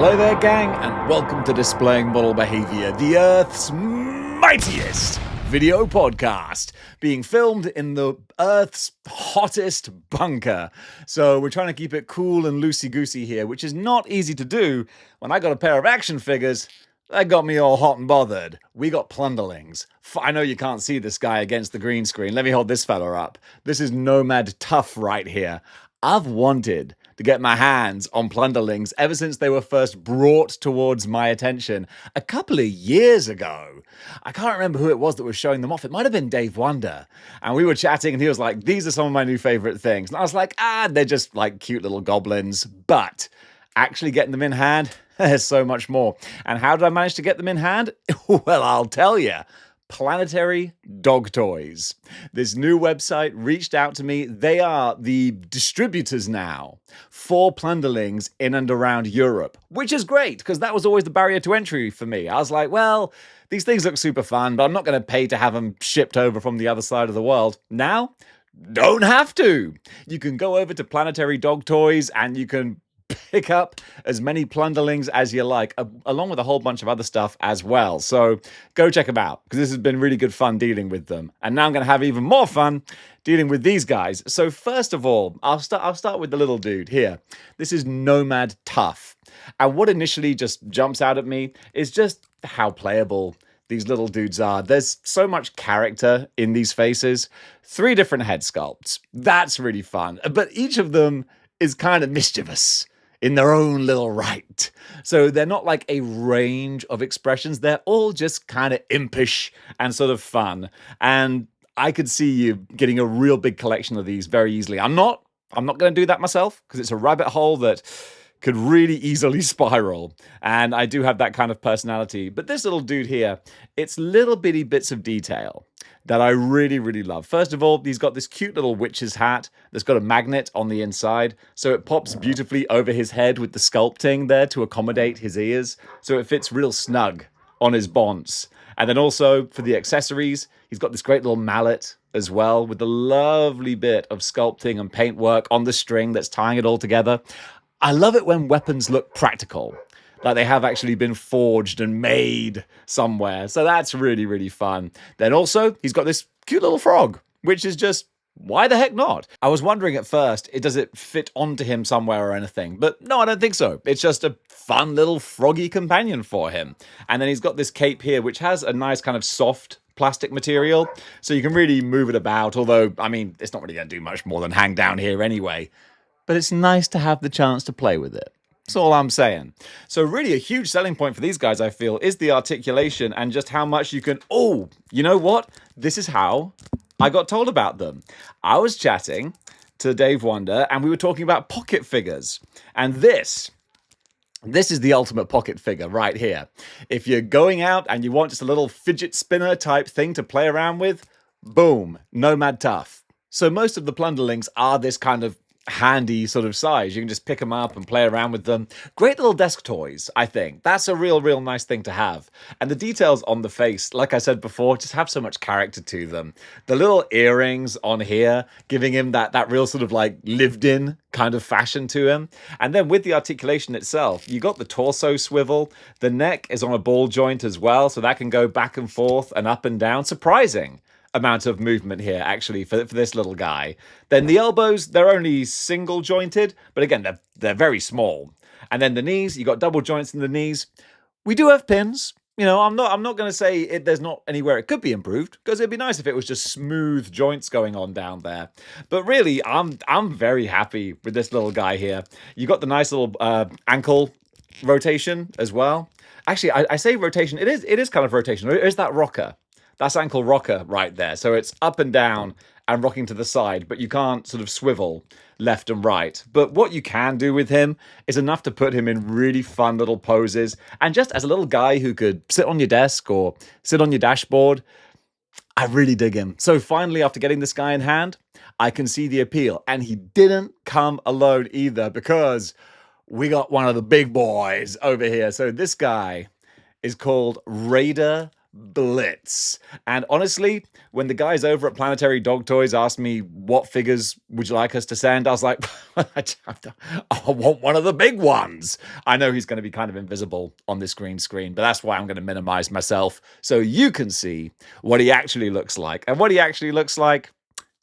Hello there, gang, and welcome to Displaying-Model-Behaviour, the Earth's mightiest video podcast, being filmed in the Earth's hottest bunker. So we're trying to keep it cool and loosey-goosey here, which is not easy to do when I got a pair of action figures that got me all hot and bothered. We got Plunderlings. I know you can't see this guy against the green screen. Let me hold this fella up. This is Nomad Tough right here. I've wanted to get my hands on Plunderlings ever since they were first brought towards my attention a couple of years ago. I can't remember who it was that was showing them off. It might have been Dave Wonder. And we were chatting and he was like, these are some of my new favorite things. And I was like, they're just like cute little goblins. But actually getting them in hand, there's so much more. And how did I manage to get them in hand? Well, I'll tell you. Planetary Dog Toys. This new website reached out to me. They are the distributors now for Plunderlings in and around Europe, which is great because that was always the barrier to entry for me. I was like, well, these things look super fun, but I'm not going to pay to have them shipped over from the other side of the world. Now, don't have to. You can go over to Planetary Dog Toys and you can pick up as many Plunderlings as you like, along with a whole bunch of other stuff as well. So go check them out, because this has been really good fun dealing with them. And now I'm going to have even more fun dealing with these guys. So first of all, I'll start with the little dude here. This is Nomad Tough. And what initially just jumps out at me is just how playable these little dudes are. There's so much character in these faces. 3 different head sculpts. That's really fun. But each of them is kind of mischievous in their own little right. So they're not like a range of expressions. They're all just kind of impish and sort of fun. And I could see you getting a real big collection of these very easily. I'm not going to do that myself because it's a rabbit hole that could really easily spiral. And I do have that kind of personality. But this little dude here, it's little bitty bits of detail that I really, really love. First of all, he's got this cute little witch's hat that's got a magnet on the inside, so it pops beautifully over his head with the sculpting there to accommodate his ears, so it fits real snug on his bonce. And then also, for the accessories, he's got this great little mallet as well, with the lovely bit of sculpting and paintwork on the string that's tying it all together. I love it when weapons look practical, like they have actually been forged and made somewhere. So that's really, really fun. Then also, he's got this cute little frog, which is just, why the heck not? I was wondering at first, does it fit onto him somewhere or anything? But no, I don't think so. It's just a fun little froggy companion for him. And then he's got this cape here, which has a nice kind of soft plastic material, so you can really move it about. Although, I mean, it's not really going to do much more than hang down here anyway. But it's nice to have the chance to play with it. That's all I'm saying. So really a huge selling point for these guys, I feel, is the articulation and just how much you can... Oh, you know what? This is how I got told about them. I was chatting to Dave Wonder and we were talking about pocket figures. And this is the ultimate pocket figure right here. If you're going out and you want just a little fidget spinner type thing to play around with, boom, Nomad Tough. So most of the Plunderlings are this kind of handy sort of size. You can just pick them up and play around with them. Great little desk toys, I think. That's a real nice thing to have. And the details on the face, like I said before, just have so much character to them. The little earrings on here, giving him that real sort of like lived in kind of fashion to him. And then with the articulation itself, you got the torso swivel. The neck is on a ball joint as well, so that can go back and forth and up and down. Surprising amount of movement here, actually, for this little guy. Then the elbows, they're only single jointed, but again, they're very small. And then the knees, you got double joints in the knees. We do have pins. You know, I'm not going to say there's not anywhere it could be improved, because it'd be nice if it was just smooth joints going on down there. But really, I'm very happy with this little guy here. You got the nice little ankle rotation as well. Actually, I say rotation. It is kind of rotation. It is that rocker. That's ankle rocker right there. So it's up and down and rocking to the side, but you can't sort of swivel left and right. But what you can do with him is enough to put him in really fun little poses. And just as a little guy who could sit on your desk or sit on your dashboard, I really dig him. So finally, after getting this guy in hand, I can see the appeal. And he didn't come alone either, because we got one of the big boys over here. So this guy is called Raider Blitz. And honestly, when the guys over at Planetary Dog Toys asked me what figures would you like us to send, I was like, I want one of the big ones. I know he's going to be kind of invisible on this green screen, but that's why I'm going to minimize myself so you can see what he actually looks like. And what he actually looks like,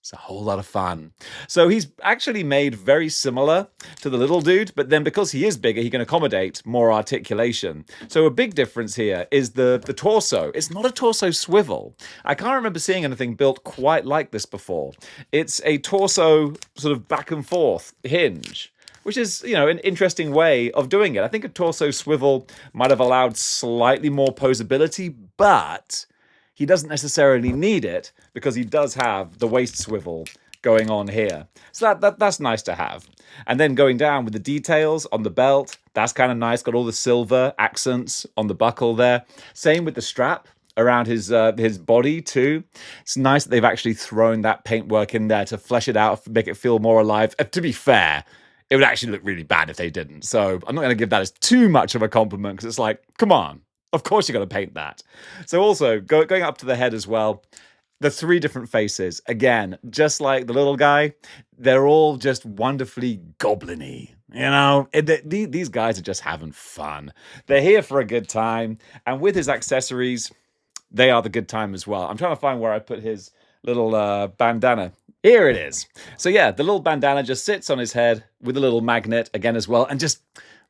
it's a whole lot of fun. So he's actually made very similar to the little dude, but then because he is bigger, he can accommodate more articulation. So a big difference here is the torso. It's not a torso swivel. I can't remember seeing anything built quite like this before. It's a torso sort of back and forth hinge, which is, you know, an interesting way of doing it. I think a torso swivel might have allowed slightly more posability, but he doesn't necessarily need it because he does have the waist swivel going on here. So that's nice to have. And then going down with the details on the belt, that's kind of nice. Got all the silver accents on the buckle there. Same with the strap around his body too. It's nice that they've actually thrown that paintwork in there to flesh it out, make it feel more alive. To be fair, it would actually look really bad if they didn't. So I'm not going to give that as too much of a compliment because it's like, come on. Of course you're going to paint that. So also, going up to the head as well, the three different faces, again, just like the little guy, they're all just wonderfully goblin-y. You know, these guys are just having fun. They're here for a good time. And with his accessories, they are the good time as well. I'm trying to find where I put his little bandana. Here it is. So yeah, the little bandana just sits on his head with a little magnet again as well. And just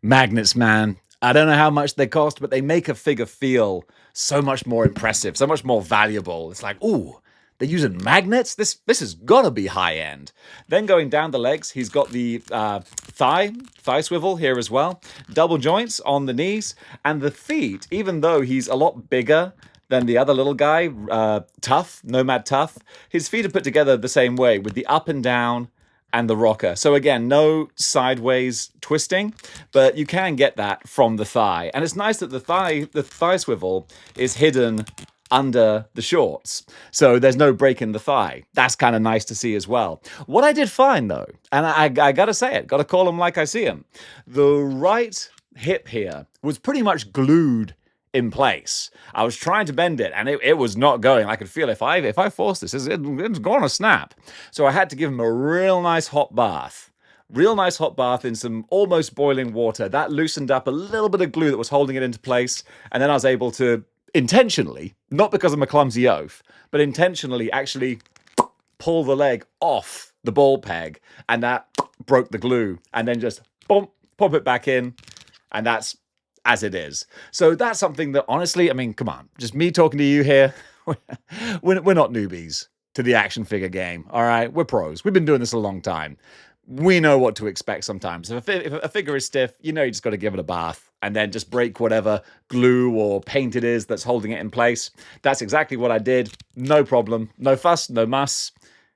magnets, man. I don't know how much they cost, but they make a figure feel so much more impressive, so much more valuable. It's like, ooh, they're using magnets? This has got to be high end. Then going down the legs, he's got the thigh swivel here as well. Double joints on the knees. And the feet, even though he's a lot bigger than the other little guy, Nomad Tough, his feet are put together the same way with the up and down and the rocker. So again, no sideways twisting, but you can get that from the thigh. And it's nice that the thigh swivel is hidden under the shorts. So there's no break in the thigh. That's kind of nice to see as well. What I did find though, and I gotta say it, gotta call them like I see them, the right hip here was pretty much glued in place. I was trying to bend it and it was not going. I could feel if I force this, it's going to snap. So I had to give him a real nice hot bath. Real nice hot bath in some almost boiling water. That loosened up a little bit of glue that was holding it into place. And then I was able to intentionally, not because I'm a clumsy oaf, but intentionally actually pull the leg off the ball peg. And that broke the glue. And then just pop it back in. And that's as it is. So that's something that honestly, I mean, come on, just me talking to you here. We're not newbies to the action figure game. All right, we're pros. We've been doing this a long time. We know what to expect sometimes. If a figure is stiff, you know you just got to give it a bath and then just break whatever glue or paint it is that's holding it in place. That's exactly what I did. No problem. No fuss, no muss.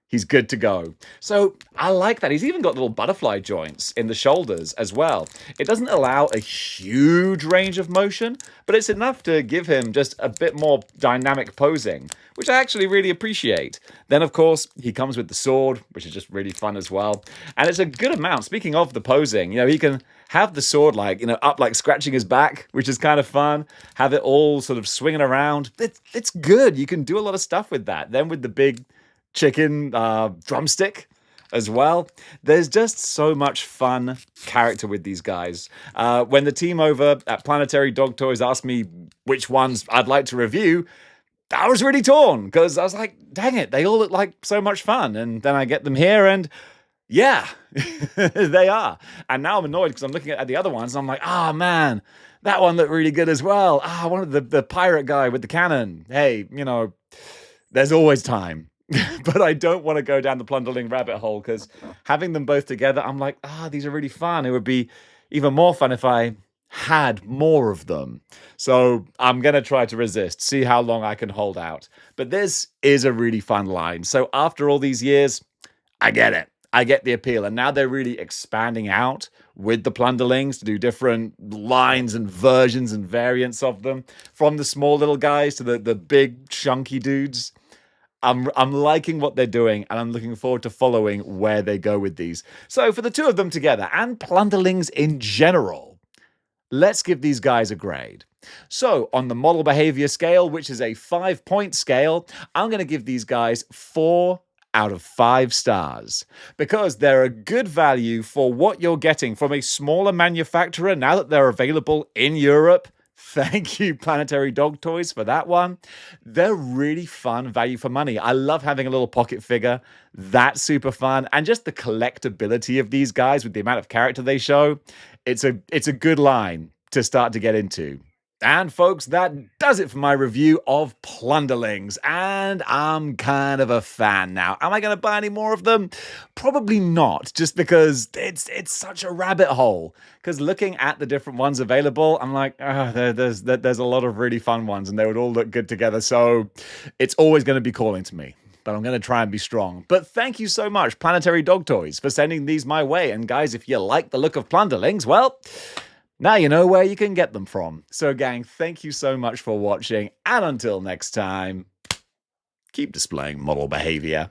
He's good to go. So I like that. He's even got little butterfly joints in the shoulders as well. It doesn't allow a huge range of motion, but it's enough to give him just a bit more dynamic posing, which I actually really appreciate. Then, of course, he comes with the sword, which is just really fun as well. And it's a good amount. Speaking of the posing, you know, he can have the sword like, you know, up like scratching his back, which is kind of fun. Have it all sort of swinging around. It's good. You can do a lot of stuff with that. Then with the big chicken drumstick as well. There's just so much fun character with these guys. When the team over at Planetary Dog Toys asked me which ones I'd like to review, I was really torn because I was like, dang it, they all look like so much fun. And then I get them here and yeah, they are. And now I'm annoyed because I'm looking at the other ones and I'm like, ah, man, that one looked really good as well. I wanted the pirate guy with the cannon. Hey, you know, there's always time. But I don't want to go down the Plunderling rabbit hole because having them both together, I'm like, these are really fun. It would be even more fun if I had more of them. So I'm going to try to resist, see how long I can hold out. But this is a really fun line. So after all these years, I get it. I get the appeal. And now they're really expanding out with the Plunderlings to do different lines and versions and variants of them, from the small little guys to the big chunky dudes. I'm liking what they're doing, and I'm looking forward to following where they go with these. So for the two of them together, and Plunderlings in general, Let's give these guys a grade. So, on the model behavior scale, which is a 5-point scale, I'm going to give these guys 4 out of 5 stars because they're a good value for what you're getting from a smaller manufacturer now that they're available in Europe. Thank you, Planetary Dog Toys, for that one. They're really fun value for money. I love having a little pocket figure. That's super fun. And just the collectability of these guys with the amount of character they show, it's a good line to start to get into. And folks, that does it for my review of Plunderlings, and I'm kind of a fan now. Am I going to buy any more of them? Probably not, just because it's such a rabbit hole. Because looking at the different ones available, I'm like, there's a lot of really fun ones, and they would all look good together, so it's always going to be calling to me. But I'm going to try and be strong. But thank you so much, Planetary Dog Toys, for sending these my way. And guys, if you like the look of Plunderlings, well, now you know where you can get them from. So gang, thank you so much for watching, and until next time, keep displaying model behavior.